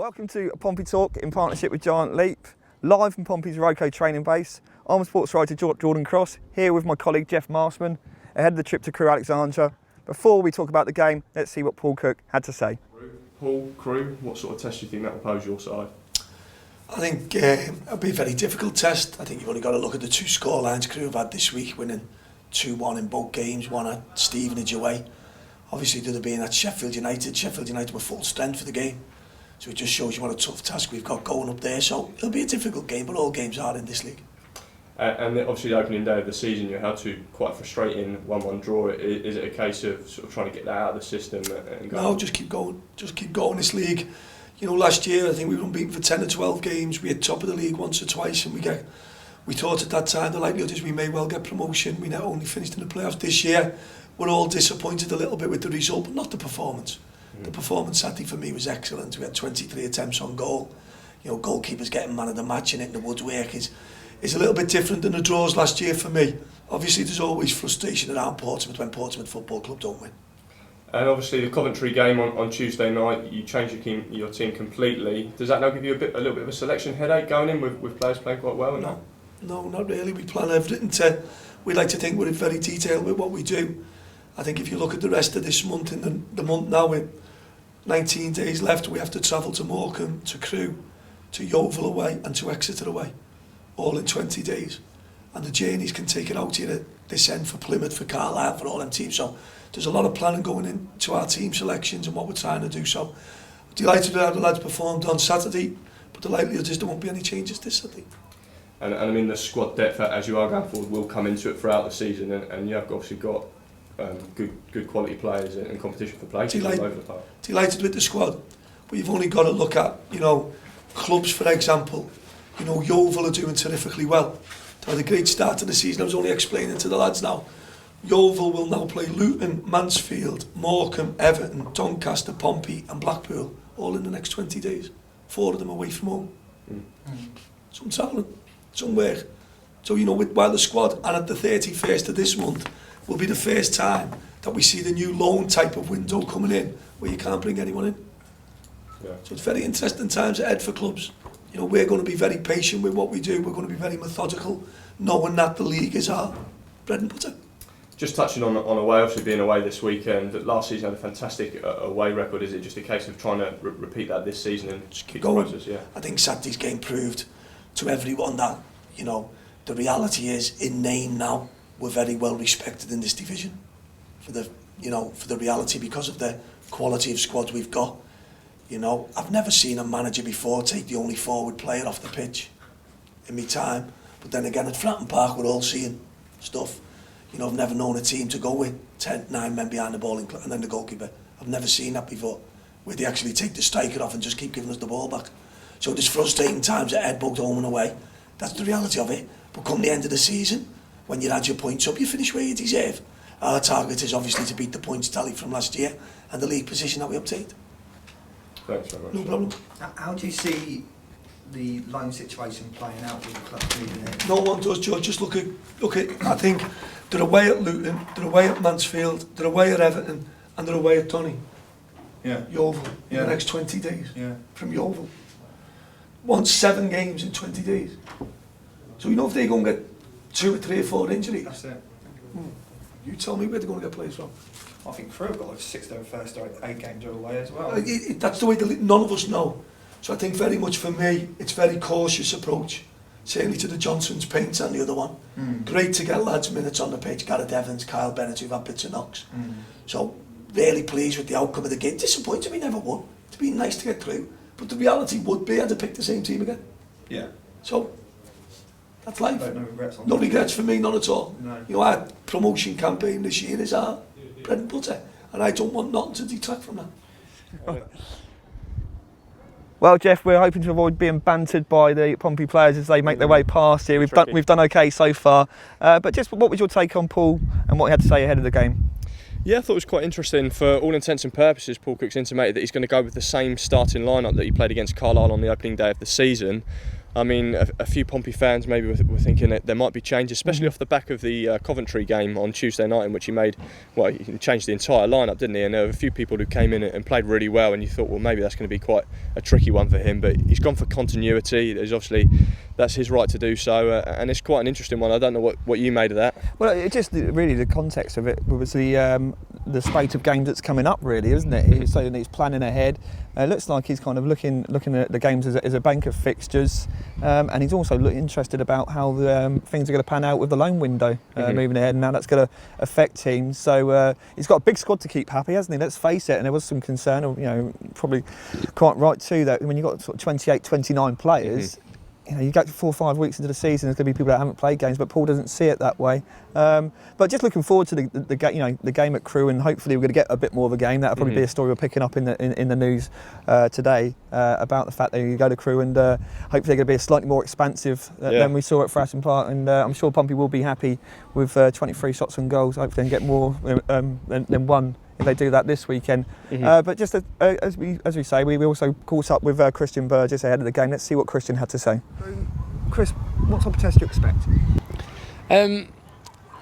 Welcome to Pompey Talk in partnership with Giant Leap, live from Pompey's Roco training base. I'm sports writer Jordan Cross, here with my colleague Jeff Marsman, ahead of the trip to Crewe Alexandra. Before we talk about the game, let's see what Paul Cook had to say. Paul, Crewe, what sort of test do you think that will pose your side? I think it'll be a very difficult test. I think you've only got to look at the two scorelines Crewe have had this week, winning 2-1 in both games, one at Stevenage away. Obviously, the other being at Sheffield United. Sheffield United were full strength for the game. So it just shows you what a tough task we've got going up there. So it'll be a difficult game, but all games are in this league. And obviously the opening day of the season, you had to quite frustrating 1-1 draw. Is it a case of sort of trying to get that out of the system and go? No, just keep going. Just keep going this league. You know, last year I think we were unbeaten for 10 or 12 games. We had top of the league once or twice, and we thought at that time the likelihood is we may well get promotion. We not only finished in the playoffs this year. We're all disappointed a little bit with the result, but not the performance. The performance Saturday for me was excellent. We had 23 attempts on goal. You know, goalkeepers getting man of the match, and hitting the woodwork is a little bit different than the draws last year for me. Obviously, there's always frustration around Portsmouth when Portsmouth Football Club don't win. And obviously the Coventry game on Tuesday night, you changed your team completely. Does that now give you a little bit of a selection headache going in with players playing quite well? No, not really. We plan everything we like to think we're very detailed with what we do. I think if you look at the rest of this month, in the month now with 19 days left, we have to travel to Morecambe, to Crewe, to Yeovil away and to Exeter away, all in 20 days. And the journeys can take it out here at this end for Plymouth, for Carlisle, for all them teams. So there's a lot of planning going into our team selections and what we're trying to do. So delighted with how the lads performed on Saturday, but the likelihood is there won't be any changes this Saturday. And I mean the squad depth, as you are going forward, will come into it throughout the season, and you've obviously got good quality players and competition for places all over the park. Delighted with the squad, but you've only got to look at, you know, clubs, for example. You know, Yeovil are doing terrifically well. They had a great start to the season. I was only explaining to the lads now. Yeovil will now play Luton, Mansfield, Morecambe, Everton, Doncaster, Pompey and Blackpool all in the next 20 days. 4 of them away from home. Some talent, some work. So, you know, while the squad, and at the 31st of this month, will be the first time that we see the new loan type of window coming in, where you can't bring anyone in. Yeah. So it's very interesting times ahead for clubs. You know, we're going to be very patient with what we do. We're going to be very methodical, knowing that the league is our bread and butter. Just touching on away, obviously being away this weekend, last season had a fantastic away record. Is it just a case of trying to repeat that this season and just keep going? The process? Yeah. I think Saturday's game proved to everyone that, you know, the reality is, in name now, we're very well respected in this division for the reality, because of the quality of squad we've got. You know, I've never seen a manager before take the only forward player off the pitch in my time. But then again, at Fratton Park, we're all seeing stuff. You know, I've never known a team to go with 9 men behind the ball and then the goalkeeper. I've never seen that before, where they actually take the striker off and just keep giving us the ball back. So there's frustrating times at both home and away. That's the reality of it. But come the end of the season, when you add your points up, you finish where you deserve. Our target is obviously to beat the points tally from last year and the league position that we obtained. Thanks very much. No problem. How do you see the loan situation playing out with the club moving in? No one does, George. Just look at. I think they're away at Luton, they're away at Mansfield, they're away at Everton, and they're away at Donny. Yeah. Yeovil in the next 20 days. Yeah. From Yeovil. Won 7 games in 20 days. So you know, if they go and get 2 or 3 or 4 injuries, That's it. you tell me where they're going to get players from. I think Crewe have got like 6 of their first 8 games all away as well. That's the way none of us know. So I think very much for me, it's very cautious approach. Certainly to the Johnsons, Paints and the other one. Great to get lads minutes on the pitch. Gareth Evans, Kyle Bennett, who've had bits of knocks. So really pleased with the outcome of the game. Disappointed we never won. It'd been nice to get through. But the reality would be I'd have picked the same team again. Yeah. So that's life. No regrets on No that. regrets for me, none at all. No. You know, our promotion campaign this year is our bread and butter. And I don't want nothing to detract from that. Well, Jeff, we're hoping to avoid being bantered by the Pompey players as they make their way past here. We've done okay so far. But just what was your take on Paul and what he had to say ahead of the game? Yeah, I thought it was quite interesting. For all intents and purposes, Paul Cook's intimated that he's going to go with the same starting lineup that he played against Carlisle on the opening day of the season. I mean, a few Pompey fans maybe were thinking that there might be change, especially off the back of the Coventry game on Tuesday night, in which he changed the entire lineup, didn't he? And there were a few people who came in and played really well, and you thought, well, maybe that's going to be quite a tricky one for him. But he's gone for continuity. There's obviously, that's his right to do so, and it's quite an interesting one. I don't know what you made of that. Well, it just really the context of it was the spate of games that's coming up, really, isn't it? He's saying he's planning ahead. It looks like he's kind of looking at the games as a bank of fixtures, and he's also interested about how things are going to pan out with the loan window moving ahead, and how that's going to affect teams. So he's got a big squad to keep happy, hasn't he? Let's face it. And there was some concern, probably quite right too, that when you've got sort of 28, 29 players. You get 4 or 5 weeks into the season, there's going to be people that haven't played games, but Paul doesn't see it that way. But just looking forward to the game at Crewe, and hopefully we're going to get a bit more of a game. That'll probably be a story we're picking up in the news today about the fact that you go to Crewe, and hopefully they're going to be slightly more expansive than we saw at Fratton Park. And I'm sure Pompey will be happy with 23 shots on goals. Hopefully, and get more than one if they do that this weekend. But just as we say, we also caught up with Christian Burgess ahead of the game. Let's see what Christian had to say. Chris, what type of test do you expect?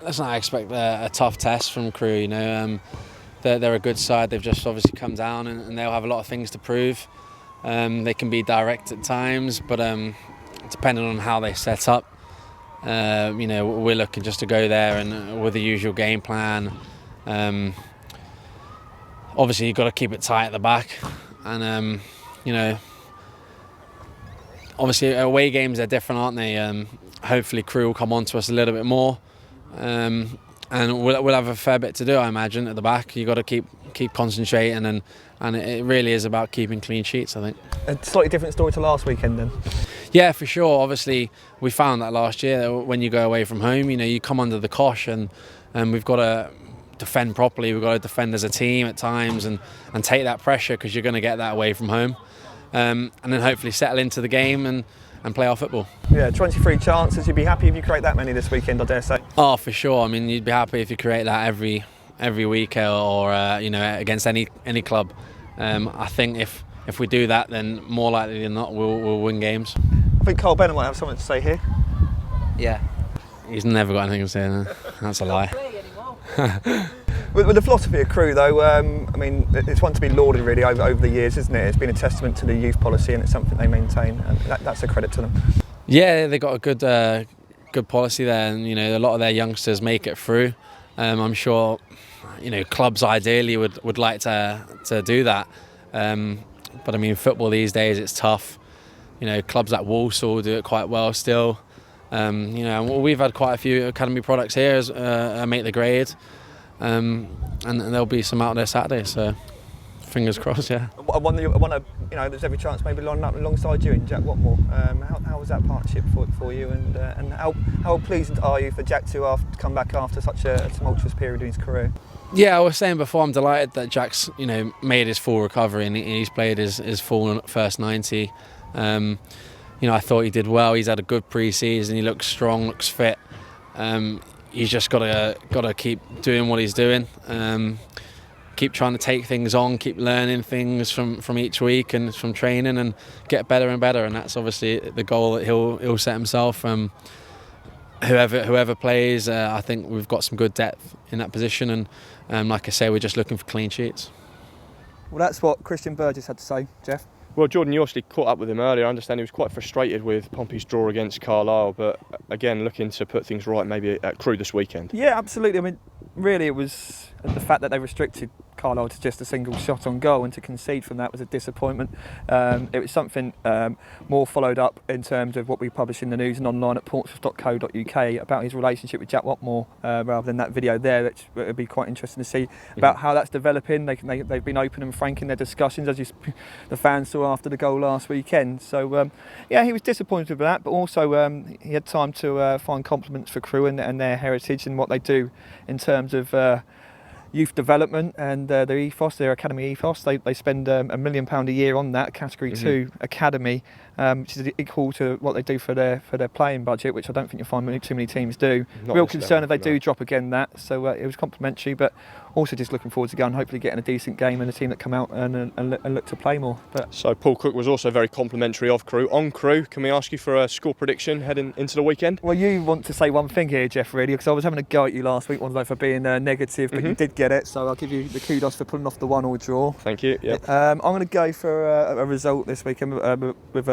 Listen, I expect a tough test from Crewe. They're a good side. They've just obviously come down, and they'll have a lot of things to prove. They can be direct at times, but depending on how they set up, we're looking just to go there and with the usual game plan. Obviously, you've got to keep it tight at the back, and obviously away games are different, aren't they? Hopefully, Crewe will come on to us a little bit more, and we'll have a fair bit to do, I imagine, at the back. You've got to keep concentrating, and it really is about keeping clean sheets, I think. A slightly different story to last weekend, then. Yeah, for sure. Obviously, we found that last year that when you go away from home, you come under the cosh, and we've got to defend properly. We've got to defend as a team at times and take that pressure, because you're going to get that away from home, and then hopefully settle into the game and play our football. Yeah, 23 chances. You'd be happy if you create that many this weekend, I dare say. Oh, for sure. I mean, you'd be happy if you create that every week or against any club. I think if we do that, then more likely than not we'll win games. I think Carl Bennett might have something to say here. Yeah. He's never got anything to say. No. That's a lie. With the philosophy of Crewe, though, I mean, it's one to be lauded really over the years, isn't it? It's been a testament to the youth policy, and it's something they maintain, and that's a credit to them. Yeah, they've got a good policy there, and a lot of their youngsters make it through. I'm sure, clubs ideally would like to do that, but I mean, football these days, it's tough. Clubs like Walsall do it quite well still. We've had quite a few academy products here as make the grade, and there'll be some out there Saturday. So fingers crossed, yeah. I wonder, there's every chance maybe lining up alongside you and Jack Watmore. How was that partnership for you, and how pleased are you for Jack to come back after such a tumultuous period in his career? Yeah, I was saying before, I'm delighted that Jack's made his full recovery and he's played his full first 90. I thought he did well. He's had a good pre-season. He looks strong, looks fit. He's just got to keep doing what he's doing. Keep trying to take things on, keep learning things from each week and from training, and get better and better. And that's obviously the goal that he'll set himself. Whoever plays, I think we've got some good depth in that position. And like I say, we're just looking for clean sheets. Well, that's what Christian Burgess had to say, Jeff. Well, Jordan, you obviously caught up with him earlier. I understand he was quite frustrated with Pompey's draw against Carlisle, but again, looking to put things right maybe at Crewe this weekend. Yeah, absolutely. I mean, really, it was the fact that they restricted Carlisle to just a single shot on goal, and to concede from that was a disappointment. It was something more followed up in terms of what we publish in the news and online at portsmouth.co.uk about his relationship with Jack Watmore, rather than that video there, which would be quite interesting to see about how that's developing. They've been open and frank in their discussions, as the fans saw after the goal last weekend. So he was disappointed with that, but also he had time to find compliments for Crewe and their heritage and what they do in terms of youth development and their ethos, their academy ethos. They spend £1 million a year on that Category 2 academy, which is equal to what they do for their playing budget, which I don't think you'll find too many teams do. Real concern if they do drop again that. So it was complimentary, but also just looking forward to going, hopefully getting a decent game and a team that come out and look to play more. But So Paul Cook was also very complimentary of Crewe. On Crewe, can we ask you for a score prediction heading into the weekend? well, you want to say one thing here, Jeff, really, because I was having a go at you last week, for being negative, but you did get it, so I'll give you the kudos for pulling off the 1-1 draw. Thank you. Yep. I'm going to go for a result this weekend with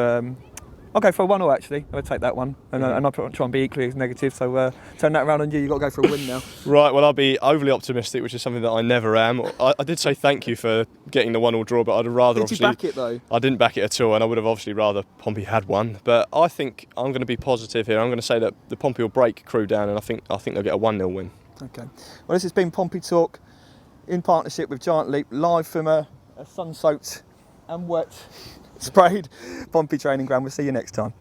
I'll go for a 1-1 actually. I'll take that one, and I'll try and be equally as negative. So turn that around on you. You've got to go for a win now. Right, well, I'll be overly optimistic, which is something that I never am. I did say thank you for getting the 1-1 draw, but I'd rather Did you back it though? I didn't back it at all, and I would have obviously rather Pompey had won. But I think I'm going to be positive here. I'm going to say that the Pompey will break Crewe down, and I think they'll get a 1-0 win. Okay. Well, this has been Pompey Talk in partnership with Giant Leap, live from a sun-soaked and wet, sprayed Pompey training ground. We'll see you next time.